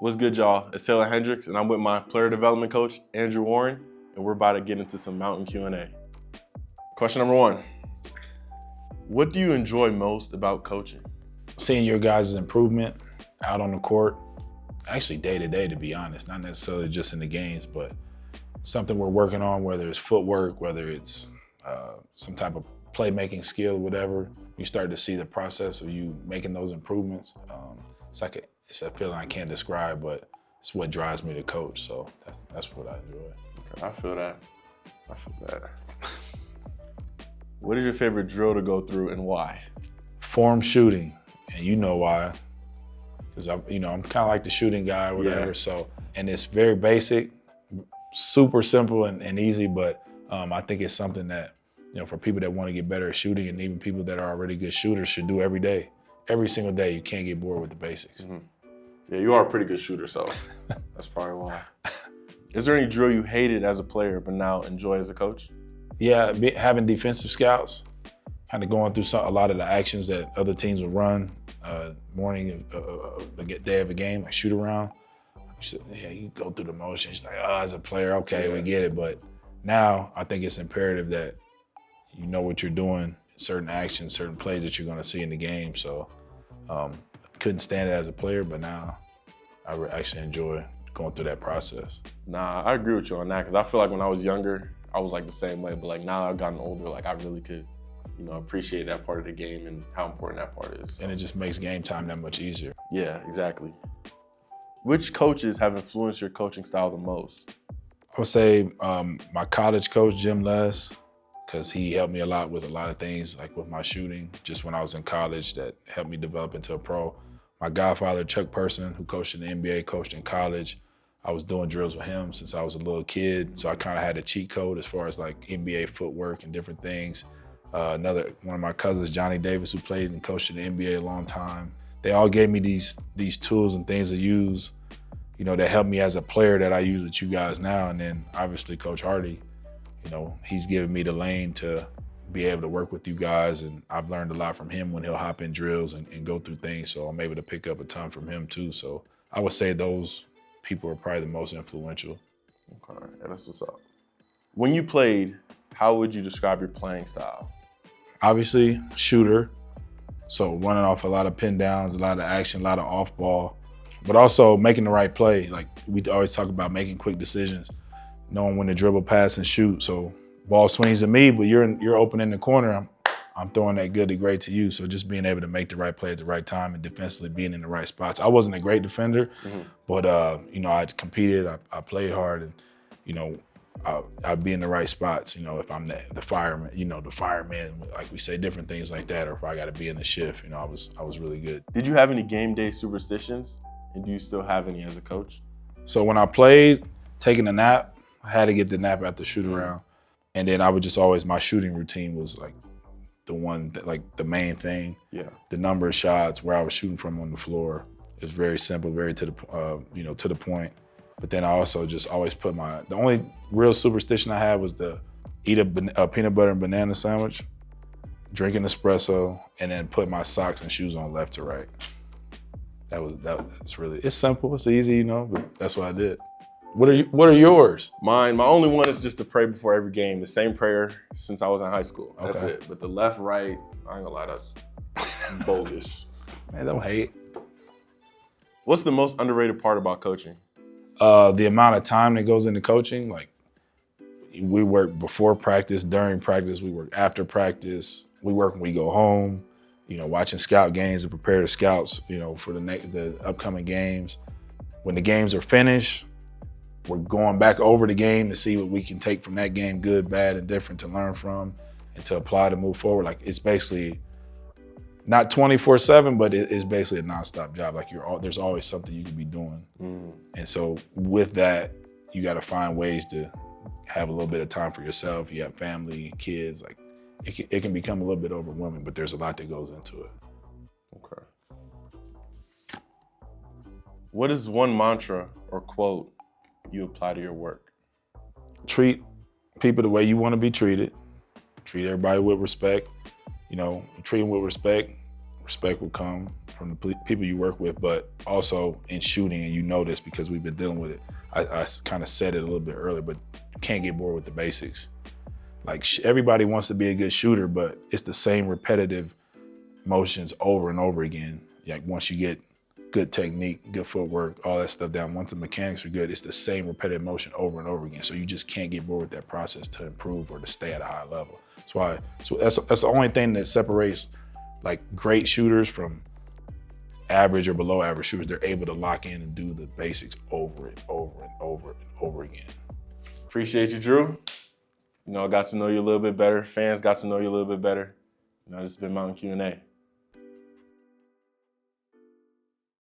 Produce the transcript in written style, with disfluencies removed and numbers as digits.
What's good, y'all? It's Taylor Hendricks, and I'm with my player development coach, Andrew Warren, and we're about to get into some mountain Q&A. Question number 1. What do you enjoy most about coaching? Seeing your guys' improvement out on the court, actually day to day, to be honest, not necessarily just in the games, but something we're working on, whether it's footwork, whether it's some type of playmaking skill, whatever. You start to see the process of you making those improvements. It's a feeling I can't describe, but it's what drives me to coach. So that's what I enjoy. Okay, I feel that. What is your favorite drill to go through and why? Form shooting, and you know why. Because I'm kind of like the shooting guy or whatever. Yeah. So, and it's very basic, super simple and easy, but I think it's something that, for people that want to get better at shooting, and even people that are already good shooters, should do every day. Every single day. You can't get bored with the basics. Mm-hmm. Yeah, you are a pretty good shooter, so that's probably why. Is there any drill you hated as a player but now enjoy as a coach? Yeah, having defensive scouts, kind of going through a lot of the actions that other teams will run morning the day of a game, like shoot around. You go through the motions, like, as a player, okay, we get it. But now I think it's imperative that you know what you're doing, certain actions, certain plays that you're going to see in the game. So couldn't stand it as a player, but now I actually enjoy going through that process. Nah, I agree with you on that, because I feel like when I was younger, I was like the same way. But like now I've gotten older, like I really could, appreciate that part of the game and how important that part is. So. And it just makes game time that much easier. Yeah, exactly. Which coaches have influenced your coaching style the most? I would say my college coach, Jim Les, because he helped me a lot with a lot of things, like with my shooting, just when I was in college, that helped me develop into a pro. My godfather, Chuck Person, who coached in the NBA, coached in college. I was doing drills with him since I was a little kid, so I kind of had a cheat code as far as like NBA footwork and different things. One of my cousins, Johnny Davis, who played and coached in the NBA a long time. They all gave me these tools and things to use, that helped me as a player that I use with you guys now. And then obviously Coach Hardy, he's given me the lane to be able to work with you guys, and I've learned a lot from him when he'll hop in drills and go through things. So I'm able to pick up a ton from him too. So I would say those people are probably the most influential. Okay, that's what's up. When you played, how would you describe your playing style? Obviously, shooter. So running off a lot of pin downs, a lot of action, a lot of off ball, but also making the right play. Like we always talk about making quick decisions, knowing when to dribble, pass, and shoot. So ball swings at me, but you're open in the corner. I'm throwing that good to great to you. So just being able to make the right play at the right time and defensively being in the right spots. I wasn't a great defender, but I competed. I played hard, and I'd be in the right spots. If I'm the fireman, the fireman, like we say, different things like that. Or if I got to be in the shift, I was really good. Did you have any game day superstitions, and do you still have any as a coach? So when I played, taking a nap, I had to get the nap after shoot around. And then I would just always, my shooting routine was like the one that, like the main thing. Yeah. The number of shots, where I was shooting from on the floor. It was very simple, very to the point. But then I also just always put the only real superstition I had was to eat a peanut butter and banana sandwich, drink an espresso, and then put my socks and shoes on left to right. It's simple, it's easy, but that's what I did. What are yours? My only one is just to pray before every game. The same prayer since I was in high school. That's it. But the left, right, I ain't gonna lie, that's bogus. Man, don't hate. What's the most underrated part about coaching? The amount of time that goes into coaching. Like, we work before practice, during practice, we work after practice, we work when we go home, watching scout games and prepare the scouts, for the upcoming games. When the games are finished, we're going back over the game to see what we can take from that game, good, bad, and different, to learn from and to apply to move forward. Like, it's basically not 24/7, but it's basically a nonstop job. Like, there's always something you could be doing. And so with that, you got to find ways to have a little bit of time for yourself. You have family, kids, like it can become a little bit overwhelming, but there's a lot that goes into it. Okay. What is one mantra or quote you apply to your work? Treat people the way you want to be treated. Treat everybody with respect. Treat them with respect. Respect will come. from the people you work with, but also in shooting, and you know this because we've been dealing with it. I kind of said it a little bit earlier, but you can't get bored with the basics. Like everybody wants to be a good shooter, but it's the same repetitive motions over and over again. Like once you get good technique, good footwork, all that stuff down, once the mechanics are good, it's the same repetitive motion over and over again. So you just can't get bored with that process to improve or to stay at a high level. That's why, so that's the only thing that separates like great shooters from average or below average shooters. They're able to lock in and do the basics over and over and over and over again. Appreciate you, Drew. I got to know you a little bit better. Fans got to know you a little bit better. This has been Mountain Q&A.